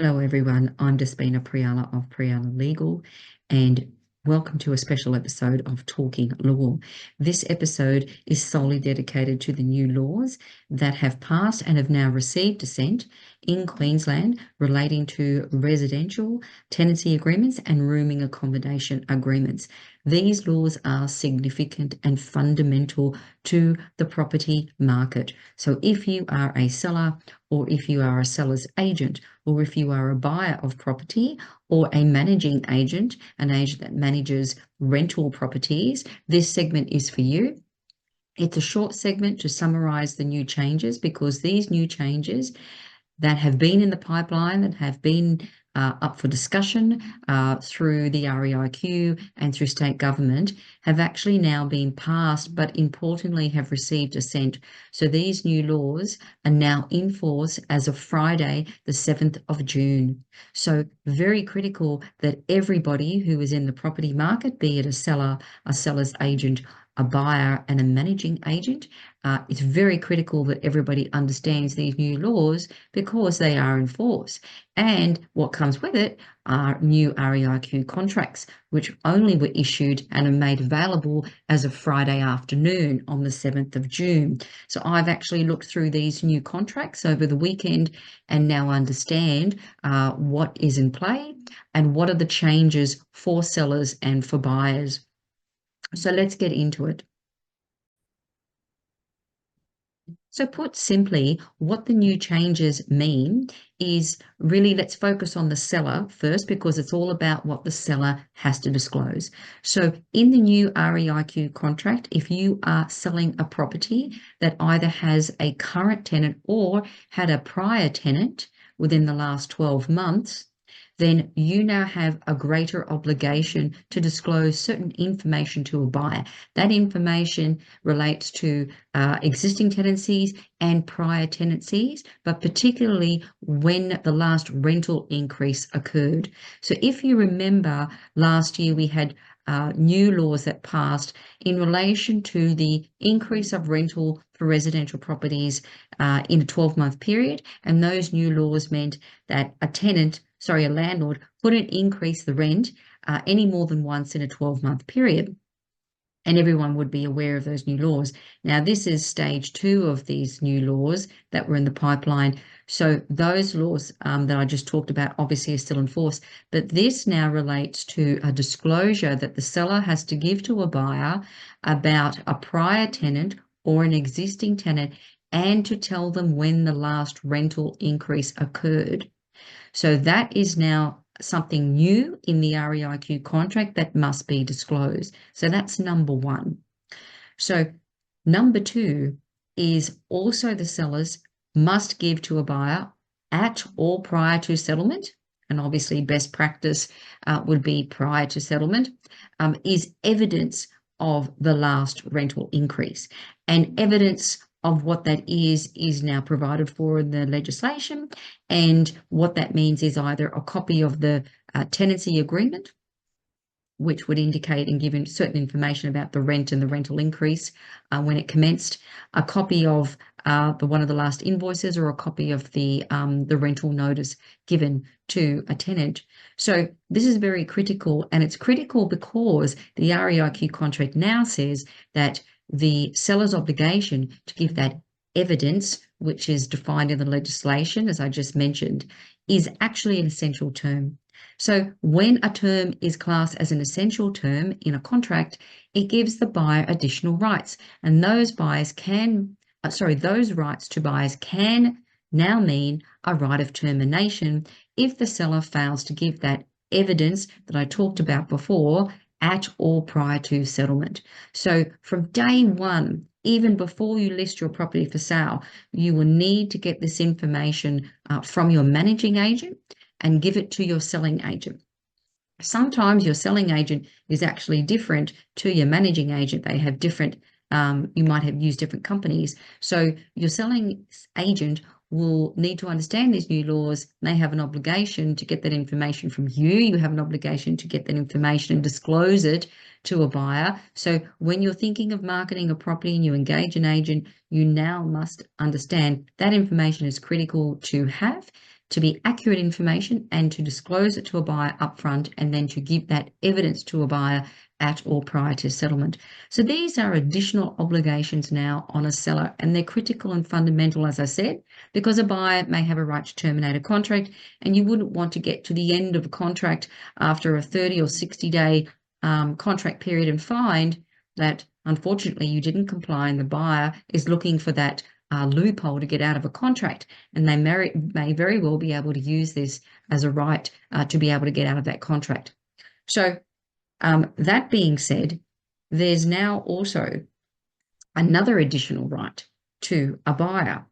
Hello everyone, I'm Despina Priala of Priala Legal and welcome to a special episode of Talking Law. This episode is solely dedicated to the new laws that have passed and have now received assent in Queensland relating to residential tenancy agreements and rooming accommodation agreements. These laws are significant and fundamental to the property market. So if you are a seller or if you are a seller's agent, or if you are a buyer of property or a managing agent, an agent that manages rental properties, this segment is for you. It's a short segment to summarize the new changes because these new changes that have been in the pipeline, that have been up for discussion through the REIQ and through state government, have actually now been passed, but importantly have received assent. So these new laws are now in force as of Friday, the 7th of June. So very critical that everybody who is in the property market, be it a seller, a seller's agent, a buyer and a managing agent, it's very critical that everybody understands these new laws because they are in force. And what comes with it are new REIQ contracts, which only were issued and are made available as of Friday afternoon on the 7th of June. So I've actually looked through these new contracts over the weekend and now understand what is in play and what are the changes for sellers and for buyers. So let's get into it. So put simply, what the new changes mean is really let's focus on the seller first because it's all about what the seller has to disclose. So in the new REIQ contract, if you are selling a property that either has a current tenant or had a prior tenant within the last 12 months, then you now have a greater obligation to disclose certain information to a buyer. That information relates to existing tenancies and prior tenancies, but particularly when the last rental increase occurred. So if you remember last year, we had new laws that passed in relation to the increase of rental for residential properties in a 12-month period. And those new laws meant that a landlord couldn't increase the rent any more than once in a 12-month period. And everyone would be aware of those new laws. Now, this is stage 2 of these new laws that were in the pipeline. So those laws that I just talked about obviously are still in force, but this now relates to a disclosure that the seller has to give to a buyer about a prior tenant or an existing tenant and to tell them when the last rental increase occurred. So that is now something new in the REIQ contract that must be disclosed. So that's number one. So number 2 is also the sellers must give to a buyer at or prior to settlement, and obviously best practice would be prior to settlement, is evidence of the last rental increase. And evidence of what that is now provided for in the legislation. And what that means is either a copy of the tenancy agreement, which would indicate and give certain information about the rent and the rental increase when it commenced, a copy of one of the last invoices, or a copy of the rental notice given to a tenant. So this is very critical, and it's critical because the REIQ contract now says that the seller's obligation to give that evidence, which is defined in the legislation, as I just mentioned, is actually an essential term. So when a term is classed as an essential term in a contract, it gives the buyer additional rights. And those rights to buyers can now mean a right of termination if the seller fails to give that evidence that I talked about before at or prior to settlement. So from day one, even before you list your property for sale, you will need to get this information from your managing agent and give it to your selling agent. Sometimes your selling agent is actually different to your managing agent. They have different, you might have used different companies. So your selling agent will need to understand these new laws. They have an obligation to get that information from you. You have an obligation to get that information and disclose it to a buyer. So when you're thinking of marketing a property and you engage an agent, you now must understand that information is critical to have to be accurate information and to disclose it to a buyer upfront, and then to give that evidence to a buyer at or prior to settlement. So these are additional obligations now on a seller, and they're critical and fundamental, as I said, because a buyer may have a right to terminate a contract, and you wouldn't want to get to the end of a contract after a 30 or 60-day contract period and find that unfortunately you didn't comply, and the buyer is looking for that loophole to get out of a contract, and they may very well be able to use this as a right to be able to get out of that contract. So that being said, there's now also another additional right to a buyer,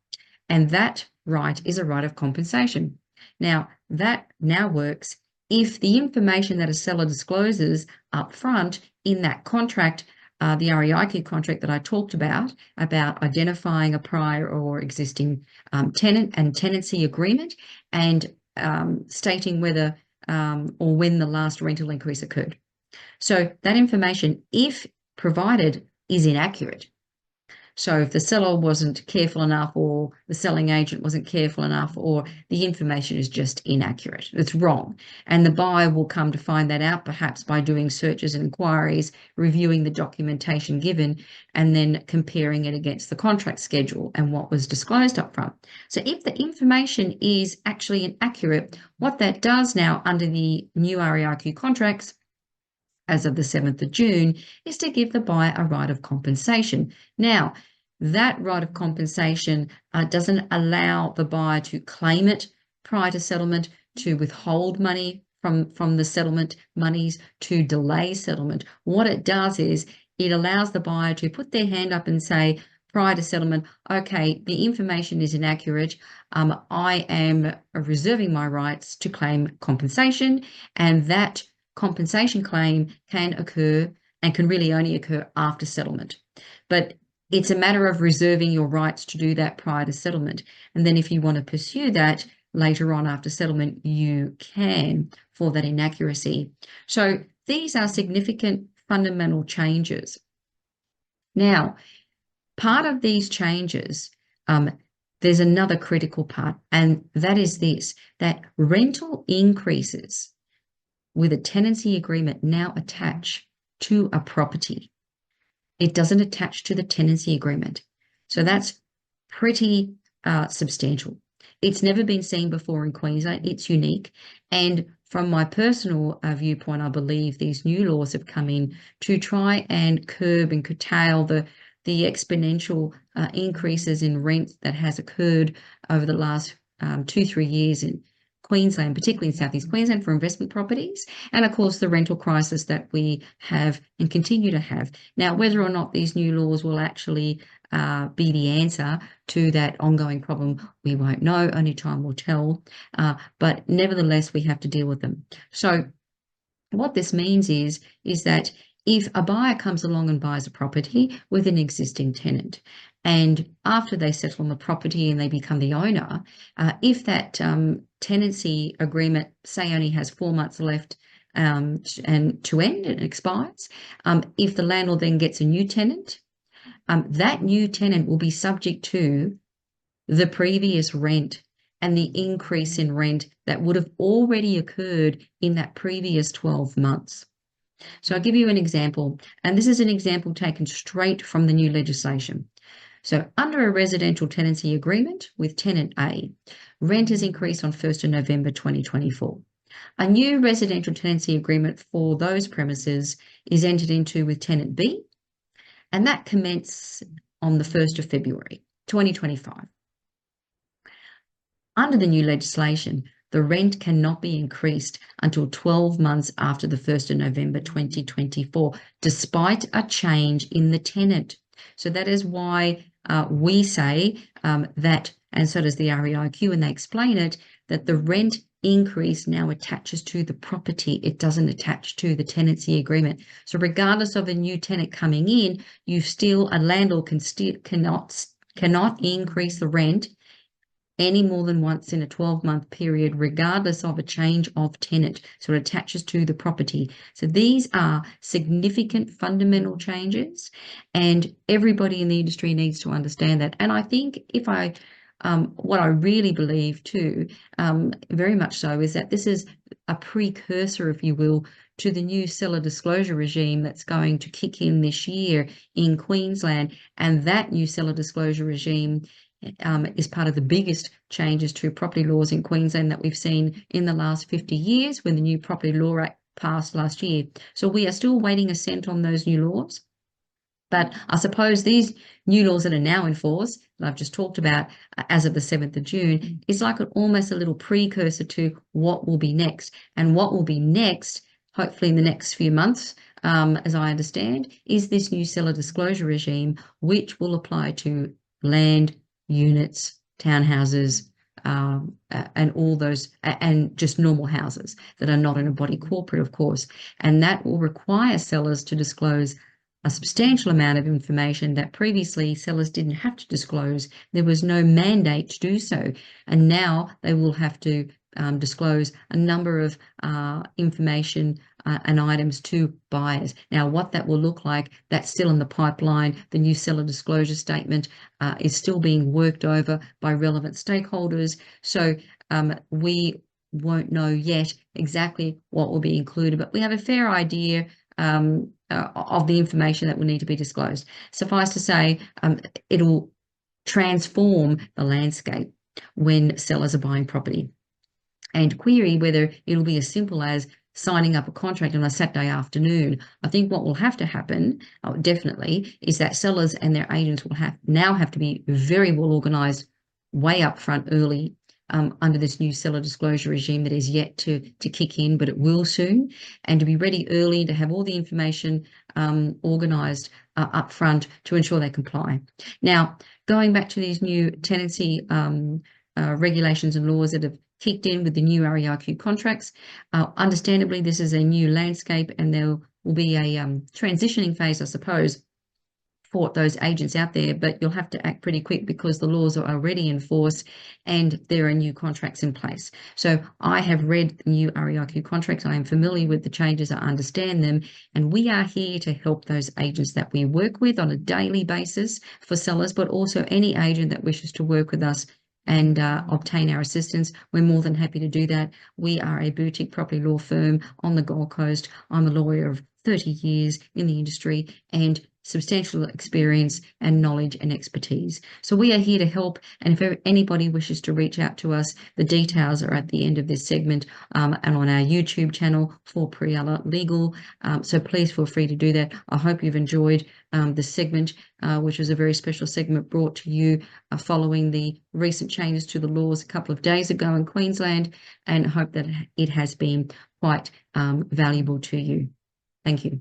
and that right is a right of compensation. Now, that now works if the information that a seller discloses up front in that contract, the REIQ contract that I talked about identifying a prior or existing tenant and tenancy agreement, and stating whether or when the last rental increase occurred. So that information, if provided, is inaccurate. So if the seller wasn't careful enough, or the selling agent wasn't careful enough, or the information is just inaccurate, it's wrong. And the buyer will come to find that out perhaps by doing searches and inquiries, reviewing the documentation given, and then comparing it against the contract schedule and what was disclosed up front. So if the information is actually inaccurate, what that does now under the new REIQ contracts as of the 7th of June, is to give the buyer a right of compensation. Now, that right of compensation doesn't allow the buyer to claim it prior to settlement, to withhold money from the settlement monies, to delay settlement. What it does is it allows the buyer to put their hand up and say, prior to settlement, okay, the information is inaccurate. I am reserving my rights to claim compensation, and that compensation claim can occur and can really only occur after settlement. But it's a matter of reserving your rights to do that prior to settlement. And then if you want to pursue that later on after settlement, you can for that inaccuracy. So these are significant fundamental changes. Now, part of these changes, there's another critical part, and that is this, that rental increases with a tenancy agreement now attach to a property. It doesn't attach to the tenancy agreement. So that's pretty substantial. It's never been seen before in Queensland. It's unique. And from my personal viewpoint, I believe these new laws have come in to try and curb and curtail the exponential increases in rent that has occurred over the last 2-3 years in Queensland, particularly in Southeast Queensland, for investment properties, and of course the rental crisis that we have and continue to have. Now, whether or not these new laws will actually be the answer to that ongoing problem, we won't know, only time will tell, but nevertheless we have to deal with them. So what this means is that if a buyer comes along and buys a property with an existing tenant, and after they settle on the property and they become the owner, if that tenancy agreement, say, only has 4 months left and to end, it expires, if the landlord then gets a new tenant, that new tenant will be subject to the previous rent and the increase in rent that would have already occurred in that previous 12 months. So I'll give you an example, and this is an example taken straight from the new legislation. So under a residential tenancy agreement with tenant A, rent has increased on 1st of November 2024. A new residential tenancy agreement for those premises is entered into with tenant B, and that commences on the 1st of February 2025. Under the new legislation, the rent cannot be increased until 12 months after the 1st of November 2024, despite a change in the tenant. So that is why we say that, and so does the REIQ, and they explain it, that the rent increase now attaches to the property. It doesn't attach to the tenancy agreement. So regardless of a new tenant coming in, a landlord cannot increase the rent any more than once in a 12-month period, regardless of a change of tenant. So it attaches to the property. So these are significant fundamental changes, and everybody in the industry needs to understand that. And I think if I what I really believe too, very much so, is that this is a precursor, if you will, to the new seller disclosure regime that's going to kick in this year in Queensland. And that new seller disclosure regime is part of the biggest changes to property laws in Queensland that we've seen in the last 50 years when the new Property Law Act passed last year. So we are still waiting assent on those new laws. But I suppose these new laws that are now in force, that I've just talked about as of the 7th of June, is like almost a little precursor to what will be next. And what will be next, hopefully in the next few months, as I understand, is this new seller disclosure regime, which will apply to land, units, townhouses, and all those, and just normal houses that are not in a body corporate, of course. And that will require sellers to disclose a substantial amount of information that previously sellers didn't have to disclose. There was no mandate to do so. And now they will have to disclose a number of information and items to buyers. Now, what that will look like, that's still in the pipeline. The new seller disclosure statement is still being worked over by relevant stakeholders. So we won't know yet exactly what will be included, but we have a fair idea of the information that will need to be disclosed. Suffice to say, it'll transform the landscape when sellers are buying property. And query whether it'll be as simple as signing up a contract on a Saturday afternoon. I think what will have to happen, definitely, is that sellers and their agents will now have to be very well organised way up front early under this new seller disclosure regime that is yet to kick in, but it will soon, and to be ready early to have all the information organised up front to ensure they comply. Now, going back to these new tenancy regulations and laws that have kicked in with the new REIQ contracts, understandably, this is a new landscape, and there will be a transitioning phase, I suppose, for those agents out there, but you'll have to act pretty quick because the laws are already in force and there are new contracts in place. So I have read the new REIQ contracts. I am familiar with the changes. I understand them. And we are here to help those agents that we work with on a daily basis for sellers, but also any agent that wishes to work with us and obtain our assistance. We're more than happy to do that. We are a boutique property law firm on the Gold Coast. I'm a lawyer of 30 years in the industry and substantial experience and knowledge and expertise. So we are here to help, and if anybody wishes to reach out to us, the details are at the end of this segment and on our YouTube channel for Priella Legal. So please feel free to do that. I hope you've enjoyed this segment, which was a very special segment brought to you following the recent changes to the laws a couple of days ago in Queensland, and I hope that it has been quite valuable to you. Thank you.